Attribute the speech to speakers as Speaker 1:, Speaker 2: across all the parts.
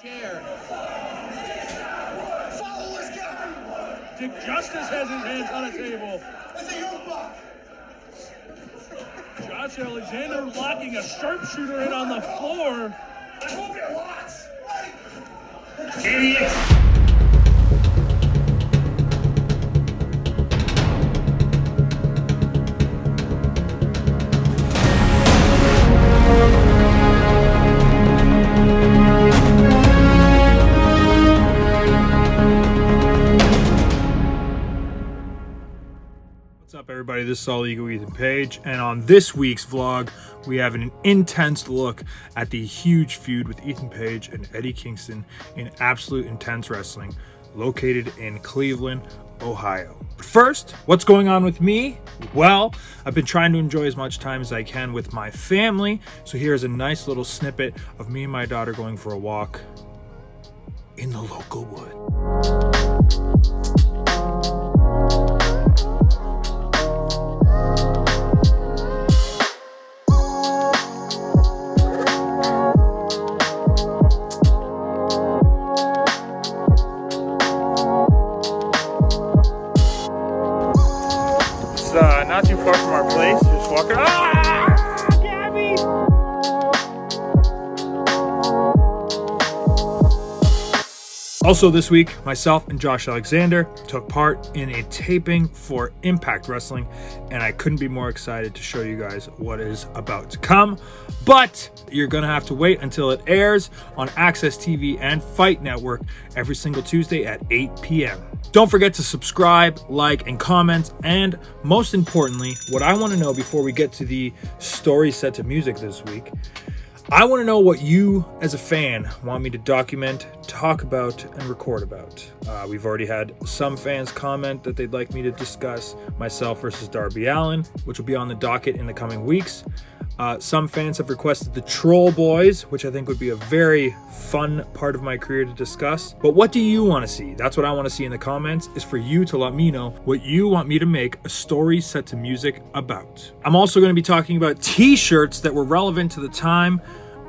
Speaker 1: chair. Follow this guy. Dick Justice has his hands on a table. It's a young buck. Josh Alexander locking a sharpshooter in on the floor. I hope it locks. Idiot.
Speaker 2: What's up, everybody? This is All Ego Ethan Page, and on this week's vlog, we have an intense look at the huge feud with Ethan Page and Eddie Kingston in Absolute Intense Wrestling, located in Cleveland, Ohio. But first, what's going on with me? Well, I've been trying to enjoy as much time as I can with my family, so here's a nice little snippet of me and my daughter going for a walk in the local wood. Not too far from our place, just walking. Gabby! Also this week, myself and Josh Alexander took part in a taping for Impact Wrestling, and I couldn't be more excited to show you guys what is about to come. But you're gonna have to wait until it airs on Access TV and Fight Network every single Tuesday at 8 p.m. Don't forget to subscribe, like, and comment, and most importantly, what I want to know before we get to the story set to music this week, I want to know what you, as a fan, want me to document, talk about, and record about. We've already had some fans comment that they'd like me to discuss myself versus Darby Allin, which will be on the docket in the coming weeks. Some fans have requested the Troll Boys, which I think would be a very fun part of my career to discuss. But what do you want to see? That's what I want to see in the comments, is for you to let me know what you want me to make a story set to music about. I'm also going to be talking about t-shirts that were relevant to the time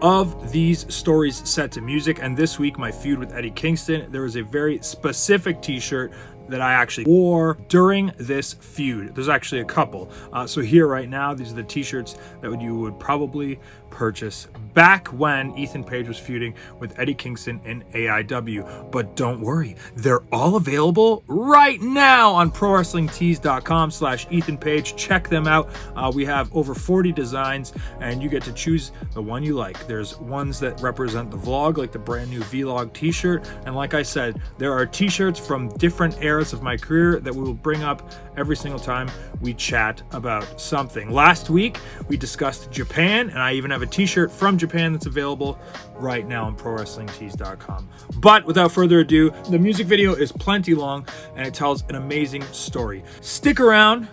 Speaker 2: of these stories set to music. And this week, my feud with Eddie Kingston, there was a very specific t-shirt that I actually wore during this feud. There's actually a couple. So here right now, these are the t-shirts that you would probably purchase back when Ethan Page was feuding with Eddie Kingston in AIW. But don't worry, they're all available right now on ProWrestlingTees.com/Ethan Page. Check them out. We have over 40 designs, and you get to choose the one you like. There's ones that represent the vlog, like the brand new vlog t-shirt. And like I said, there are t-shirts from different eras of my career that we will bring up every single time we chat about something. Last week, we discussed Japan, and I even have a t-shirt from Japan that's available right now on ProWrestlingTees.com. But without further ado, the music video is plenty long, and it tells an amazing story. Stick around.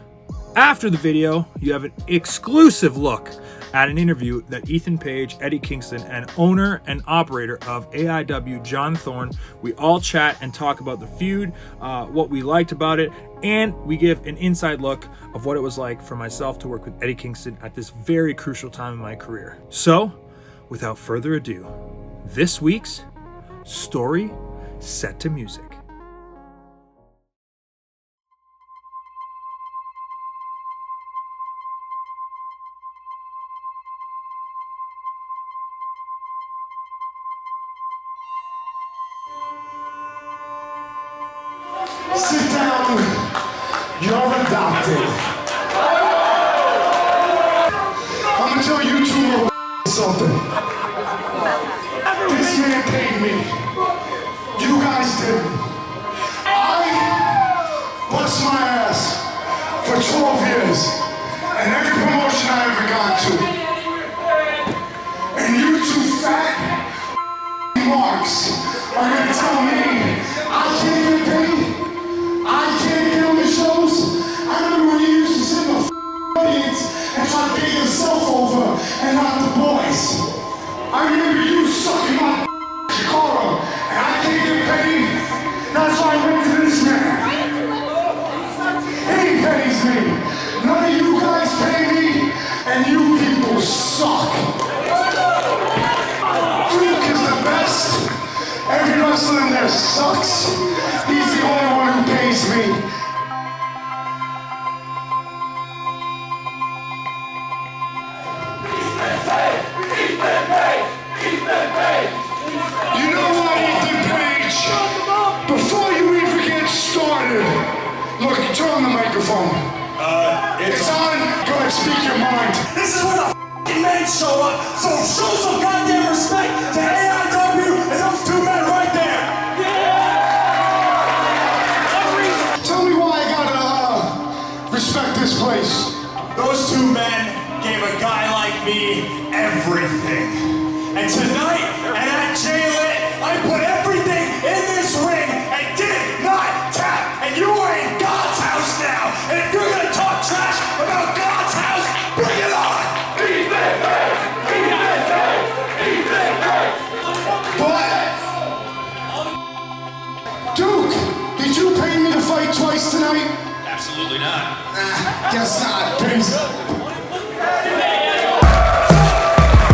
Speaker 2: After the video, you have an exclusive look at an interview that Ethan Page, Eddie Kingston, and owner and operator of AIW, John Thorne, we all chat and talk about the feud, what we liked about it, and we give an inside look of what it was like for myself to work with Eddie Kingston at this very crucial time in my career. So, without further ado, this week's story set to music.
Speaker 3: Sit down, you're adopted. I'm gonna tell you two something. This man paid me. You guys didn't. I bust my ass for 12 years and every promotion I ever got to. And you two fat marks are gonna tell me I can't get paid. I can't get on the shows. I remember when you used to sit in the audience and try to get yourself over and not the boys. I remember you sucking my Shikara and I can't get paid. That's why I went to this man. He pays me. None of you guys pay me and you people suck. Duke is the best. wrestling there sucks. He's the only one who pays me. You know what, Ethan Page? Before you even get started, look, turn on the microphone. It's on. Go ahead, speak your mind.
Speaker 4: This is where the f***ing men show up, so show some goddamn respect to AIW and those two men right there. Yeah!
Speaker 3: Tell me why I gotta respect this place.
Speaker 4: Those two men gave a guy like me everything. And tonight, and at J-Lit, I put everything in this ring and did not tap. And you are in God's house now. And if you're gonna talk trash about God's house, bring it on!
Speaker 3: But, Duke, did you pay me to fight twice tonight?
Speaker 4: Absolutely not.
Speaker 3: Guess not. Peace.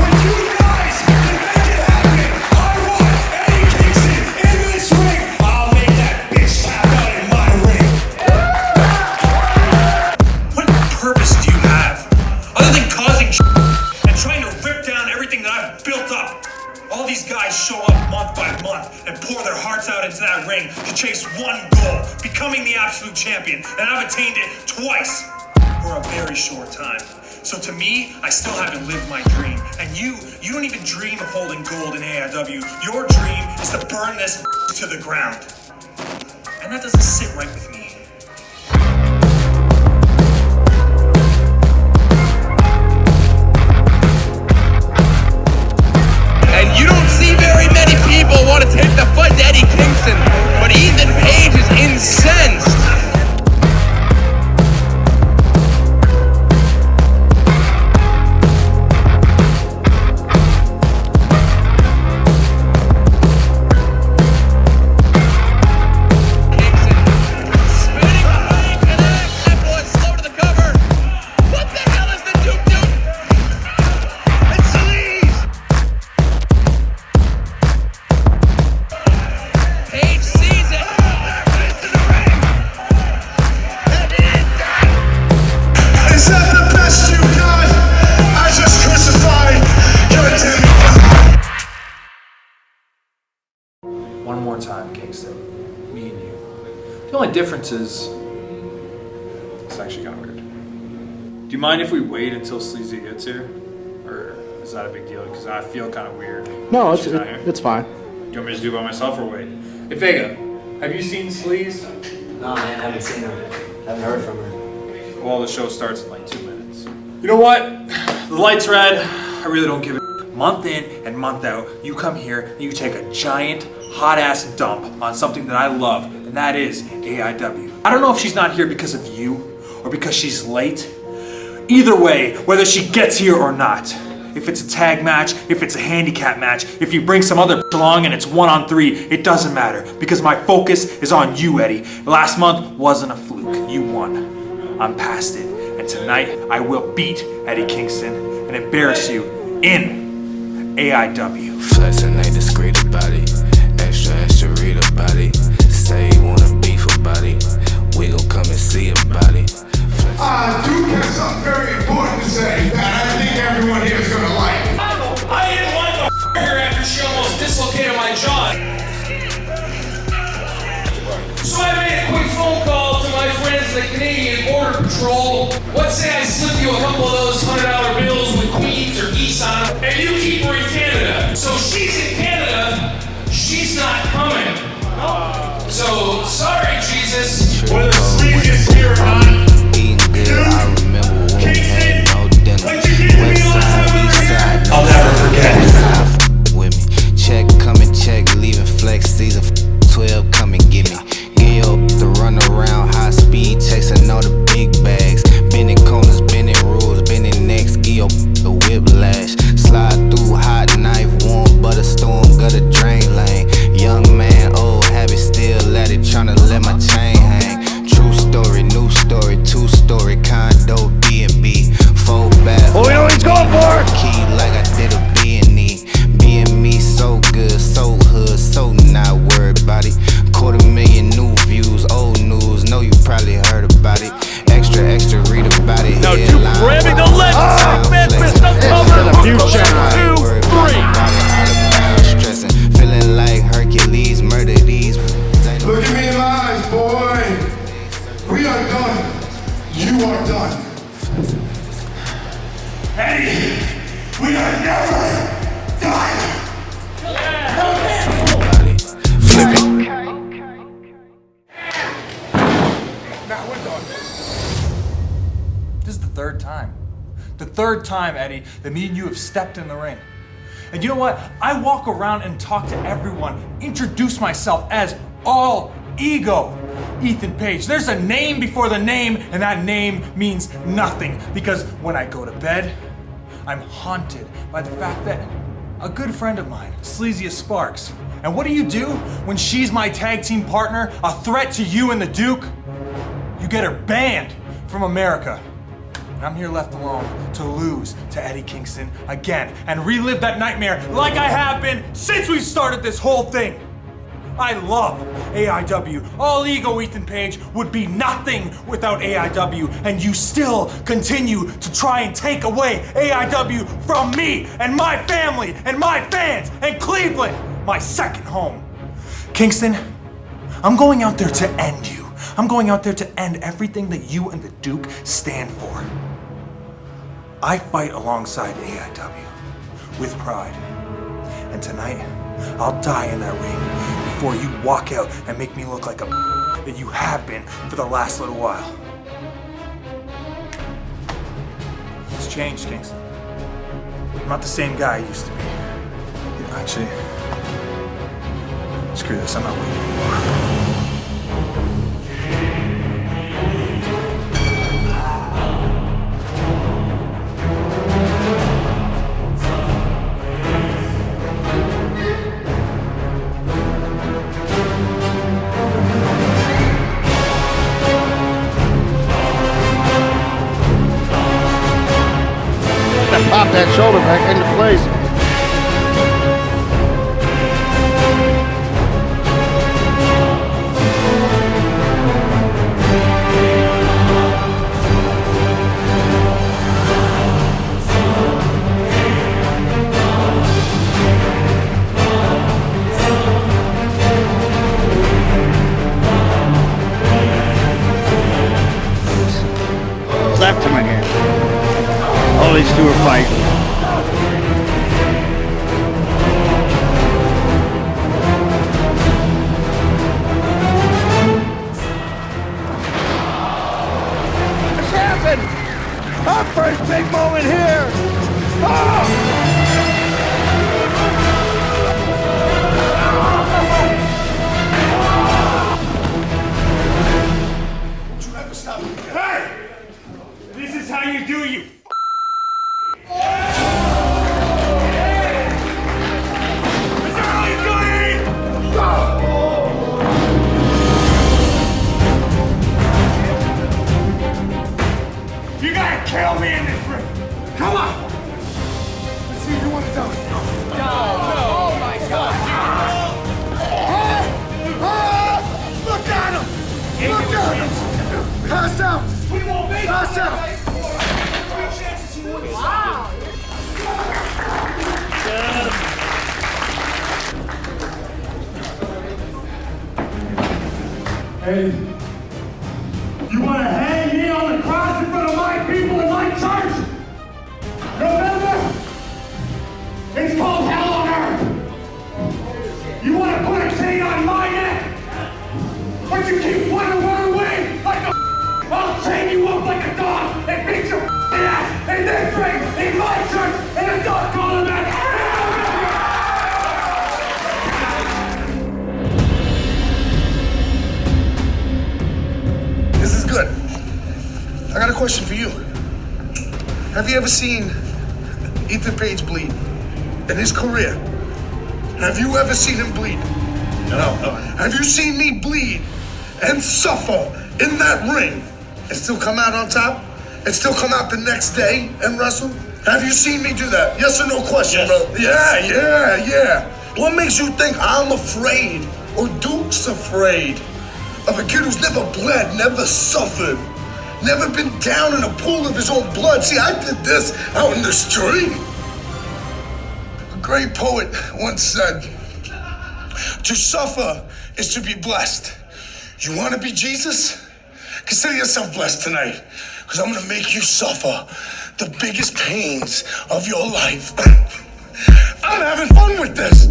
Speaker 4: When you guys can make it happen, I want Eddie Kingston in this ring. I'll make that bitch tap out in my ring.
Speaker 1: What purpose do you have? Other than causing and trying to rip down everything that I've built up. All these guys show up month by month and pour their hearts out into that ring to chase one goal, becoming the absolute champion. And I've attained it twice for a very short time. So to me, I still haven't lived my dream. And you don't even dream of holding gold in AIW. Your dream is to burn this to the ground. And that doesn't sit right with me.
Speaker 5: And you don't see very many people want to take the fight to Eddie Kingston, but Ethan Page is incensed. Kingston spinning the ring, connects, that boy's slow to the cover. What the hell is the Duke doing? It's Sleaze. Page sees it. Into the ring. And it is done.
Speaker 3: Is that the best you got? I just crucified your demon.
Speaker 2: One more time, Kingston. Me and you. The only difference is it's actually kind of weird. Do you mind if we wait until Sleazy gets here? Or is that a big deal? Because I feel kind of weird.
Speaker 6: No,
Speaker 2: She's not here.
Speaker 6: it's fine.
Speaker 2: Do you want me to do it by myself or wait? Hey, Vega, have you seen Sleaze?
Speaker 7: No, man, I haven't seen her. Haven't heard from her.
Speaker 2: Well, the show starts in like 2 minutes. You know what? The light's red. I really don't give a month in and month out. You come here and you take a giant, hot-ass dump on something that I love, and that is AIW. I don't know if she's not here because of you or because she's late. Either way, whether she gets here or not, if it's a tag match, if it's a handicap match, if you bring some other along and it's 1-on-3, it doesn't matter because my focus is on you, Eddie. Last month wasn't a fluke. You won. I'm past it. And tonight, I will beat Eddie Kingston and embarrass you in AIW.
Speaker 8: Flexing ain't discreet about it. Extra read about it. Say you wanna beef about it. We gon' come and see about it.
Speaker 3: Duke has something very important to say that I think everyone here is gonna like.
Speaker 4: I didn't like the her after she almost dislocated my jaw. So I made a quick phone call to my friends at the Canadian Border Patrol. What say I slip you a couple of those $100 bills with Queens or geese on them, and you keep her in Canada. So she's in Canada, she's not coming. So sorry, Jesus. Whether Sleazy is here or not.
Speaker 8: Eating good, I remember when we had no dinner.
Speaker 4: What'd you do to me
Speaker 8: West
Speaker 4: last
Speaker 8: side,
Speaker 4: time we were
Speaker 8: east
Speaker 4: here?
Speaker 8: side, no
Speaker 1: I'll never
Speaker 8: side,
Speaker 1: forget.
Speaker 8: west side, with me. Check, coming, check, leaving flex season 12, come and get me. Get up to run around high speed, chasing all the big bags. Bending corners, bending rules, bending necks, give up the whiplash. Slide through hot knife, warm butter storm, gutter drain lane. Young man, old habit, still at it, tryna let my chain hang. True story, new story, 2-story condo, B&B, 4 bath.
Speaker 5: Oh, we know what he's going for.
Speaker 8: Key like I did a B&E. B&Me so good, so hood, so not worth.
Speaker 2: third time, Eddie, that me and you have stepped in the ring. And you know what? I walk around and talk to everyone, introduce myself as All Ego Ethan Page. There's a name before the name, and that name means nothing. Because when I go to bed, I'm haunted by the fact that a good friend of mine, Sleazy as Sparks. And what do you do when she's my tag team partner, a threat to you and the Duke? You get her banned from America. And I'm here left alone to lose to Eddie Kingston again and relive that nightmare like I have been since we started this whole thing. I love AIW. All Ego Ethan Page would be nothing without AIW, and you still continue to try and take away AIW from me and my family and my fans and Cleveland, my second home. Kingston, I'm going out there to end you. I'm going out there to end everything that you and the Duke stand for. I fight alongside AIW with pride. And tonight, I'll die in that ring before you walk out and make me look like a that you have been for the last little while. It's changed, Kingston. I'm not the same guy I used to be. Actually, screw this, I'm not waiting anymore.
Speaker 6: Pop that shoulder back into place. Slapped him again. All these two are fighting. What's happened? Our first big moment here. Oh!
Speaker 3: Don't you ever stop me.
Speaker 2: Hey! This is how you do it, you You gotta kill me in this ring! Come on! Let's see if you want to do it.
Speaker 5: Oh my God!
Speaker 3: Look at him! Look at him! Pass out!
Speaker 5: We won't make
Speaker 3: Pass
Speaker 5: it.
Speaker 3: out!
Speaker 5: 3 chances he wins. Wow.
Speaker 3: Hey, you want to hang me on the cross in front of my people in my church? November? It's called hell on earth. You want to put a chain on my neck? But you keep wanting to run away like a I'll chain you up like a dog and beat your ass in this ring, in my church, in a dog collar match.
Speaker 9: This is good. I got a question for you. Have you ever seen Ethan Page bleed in his career? Have you ever seen him bleed? No. Have you seen me bleed and suffer in that ring and still come out on top? And still come out the next day and wrestle? Have you seen me do that? Yes or no question, bro? Yeah. What makes you think I'm afraid or Duke's afraid of a kid who's never bled, never suffered, never been down in a pool of his own blood? See, I did this out in the street. A great poet once said, to suffer is to be blessed. You want to be Jesus? Consider yourself blessed tonight, because I'm going to make you suffer the biggest pains of your life. I'm having fun with this.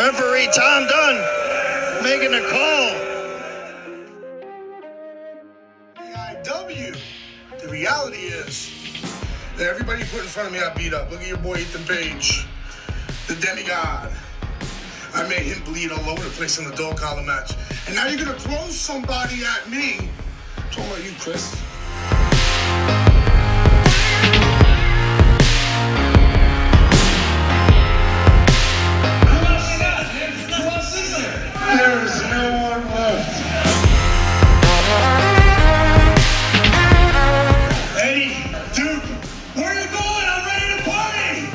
Speaker 9: Referee Tom Dunn making a call. AIW. The reality is that everybody put in front of me, I beat up. Look at your boy Ethan Page, the demigod. I made him bleed all over the place in the dog collar match. And now you're gonna throw somebody at me. I'm talking about you, Chris. There's no one left.
Speaker 1: Eddie, dude, where you going? I'm ready to party!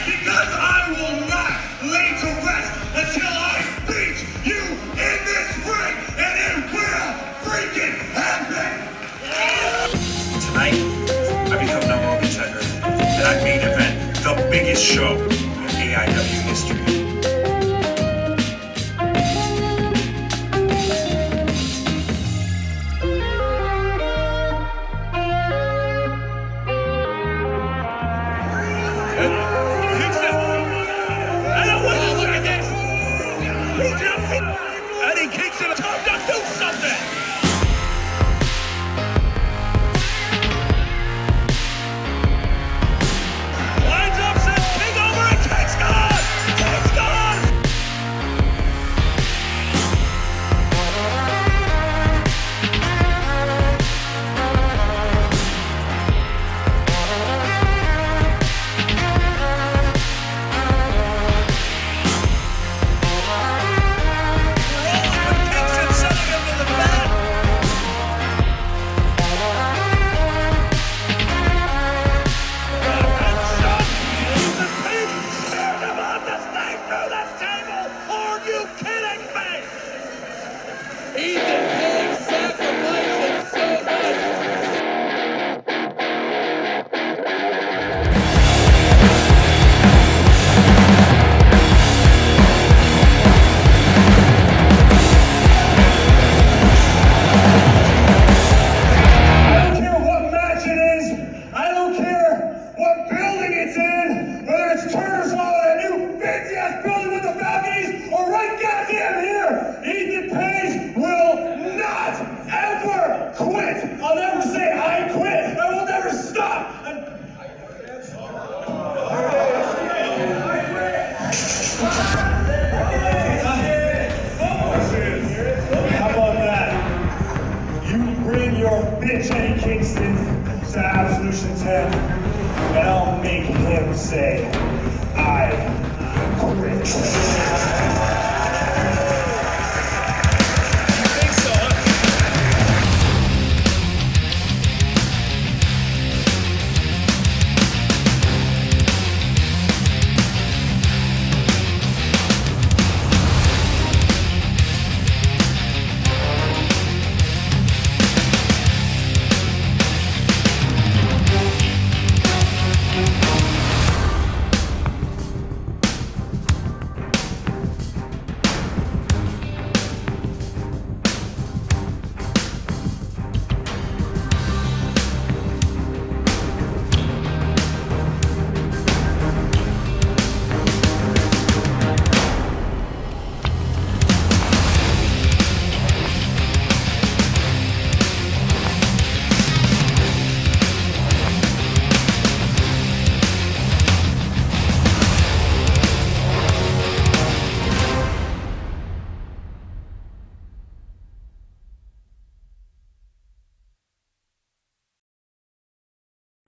Speaker 1: Because I will not lay to rest until I beat you in this ring, and it will freaking happen! Tonight, I become number one contender, and I main event the biggest show in AIW history. Eddie Kingston, time to do something! Lines up, sends King over, and King's gone! King's gone! Kingston sending him to the mat! Are you kidding me?
Speaker 5: Ethan Page sacrificing so much.
Speaker 1: I don't care what match it is. I don't care what building it's in. Whether it's Turner's Hall, that new fancy ass building with the balconies, or right goddamn here. Ethan Page will not ever quit. I'll never say I quit. I will never stop. How about that? You bring your bitch Eddie Kingston to Absolution 10, and I'll make him say, I quit.
Speaker 5: You think so, huh?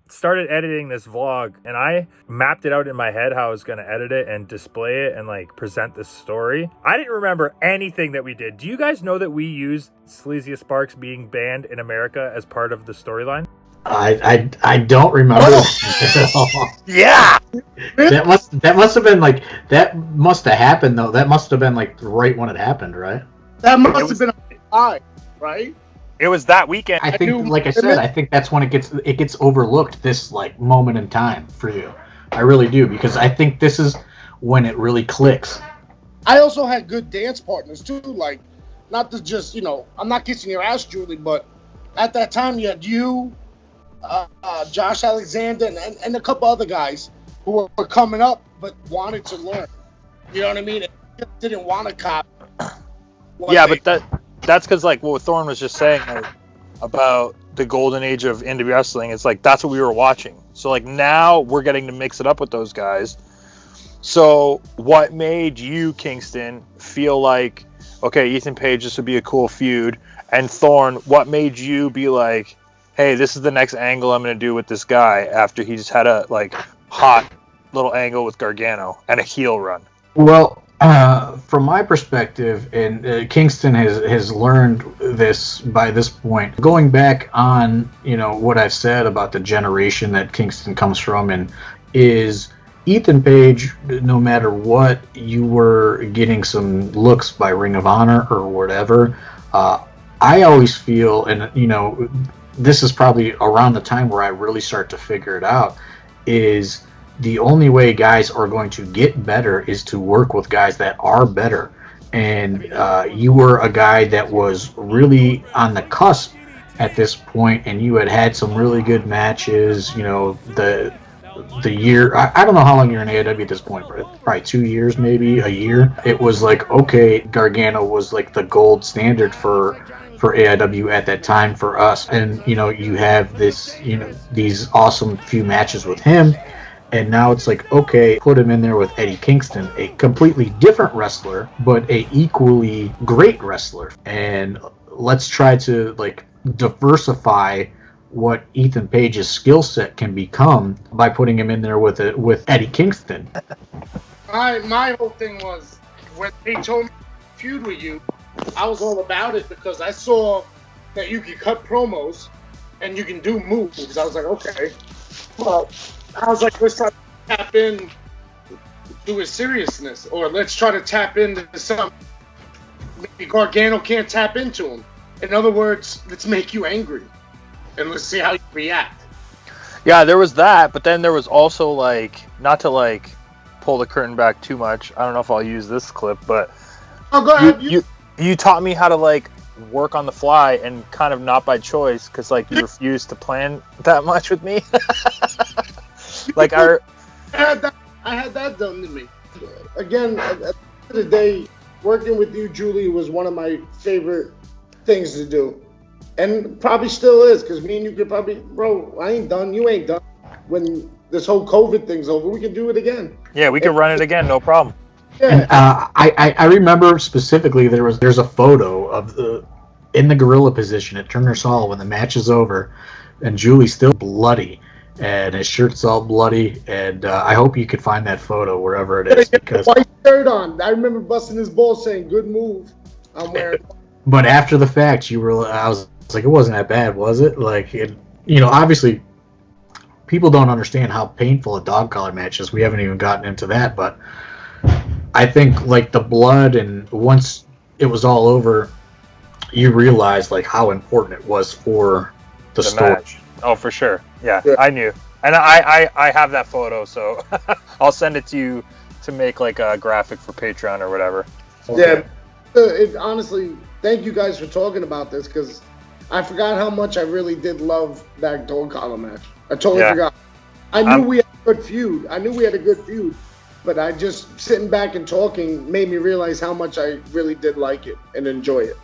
Speaker 2: Started editing this vlog, and I mapped it out in my head how I was going to edit it and display it and like present this story. I didn't remember anything that we did. Do you guys know that we used Sleaziest Sparks being banned in America as part of the storyline?
Speaker 10: I don't remember.
Speaker 2: Yeah.
Speaker 10: That must have been like, that must have happened though. That must have been like right when it happened, right?
Speaker 9: That must have been a lie, right?
Speaker 2: It was that weekend.
Speaker 10: I think, like I said, I think that's when it gets overlooked, this like moment in time for you. I really do, because I think this is when it really clicks.
Speaker 9: I also had good dance partners too, like, not to just, I'm not kissing your ass, Julie, but at that time you had you, Josh Alexander, and a couple other guys who were coming up but wanted to learn. You know what I mean? didn't want to cop.
Speaker 2: Yeah, but that's because like what Thorne was just saying like, about the golden age of indie wrestling. It's like that's what we were watching. So like now we're getting to mix it up with those guys. So what made you, Kingston, feel like, okay, Ethan Page, this would be a cool feud, and Thorne, what made you be like, hey, this is the next angle I'm going to do with this guy after he just had a like hot little angle with Gargano and a heel run?
Speaker 10: Well, from my perspective, and Kingston has learned this by this point, going back on, what I've said about the generation that Kingston comes from, and is Ethan Page, no matter what, you were getting some looks by Ring of Honor or whatever. I always feel, and this is probably around the time where I really start to figure it out, is the only way guys are going to get better is to work with guys that are better. And you were a guy that was really on the cusp at this point, and you had some really good matches. The year, I don't know how long you're in AEW at this point, but probably 2 years, maybe a year. It was like, okay, Gargano was like the gold standard for AEW at that time for us. And, you have this, these awesome few matches with him. And now it's like, okay, put him in there with Eddie Kingston, a completely different wrestler, but a equally great wrestler. And let's try to like diversify what Ethan Page's skill set can become by putting him in there with Eddie Kingston.
Speaker 9: My whole thing was when they told me to feud with you, I was all about it because I saw that you could cut promos and you can do moves. I was like, okay. Well, I was like, let's try to tap in to his seriousness, or let's try to tap into something maybe Gargano can't tap into him. In other words, let's make you angry. And let's see how you react.
Speaker 2: Yeah, there was that, but then there was also like, not to like pull the curtain back too much. I don't know if I'll use this clip, but
Speaker 9: go ahead.
Speaker 2: You taught me how to like work on the fly and kind of not by choice because like you refused to plan that much with me. Like I
Speaker 9: had that done to me. Again, at the end of the day, working with you, Julie, was one of my favorite things to do. And probably still is, because me and you could probably, bro, I ain't done, you ain't done. When this whole COVID thing's over, we can do it again.
Speaker 2: Yeah, we can run it again, no problem.
Speaker 10: Yeah. And, I remember specifically there's a photo of in the gorilla position at Turner's Hall when the match is over, and Julie's still bloody, and his shirt's all bloody, and I hope you could find that photo wherever it is. Because
Speaker 9: white shirt on. I remember busting his balls saying, "Good move." I'm wearing.
Speaker 10: But after the fact, I was like, it wasn't that bad, was it? Like, obviously, people don't understand how painful a dog collar match is. We haven't even gotten into that, but I think like the blood, and once it was all over, you realized like how important it was for the story.
Speaker 2: Match. Oh, for sure. Yeah, I knew, and I have that photo, so I'll send it to you to make like a graphic for Patreon or whatever.
Speaker 9: Okay. Yeah, honestly, thank you guys for talking about this because I forgot how much I really did love that dog collar match. I totally forgot. I knew we had a good feud. But I just sitting back and talking made me realize how much I really did like it and enjoy it.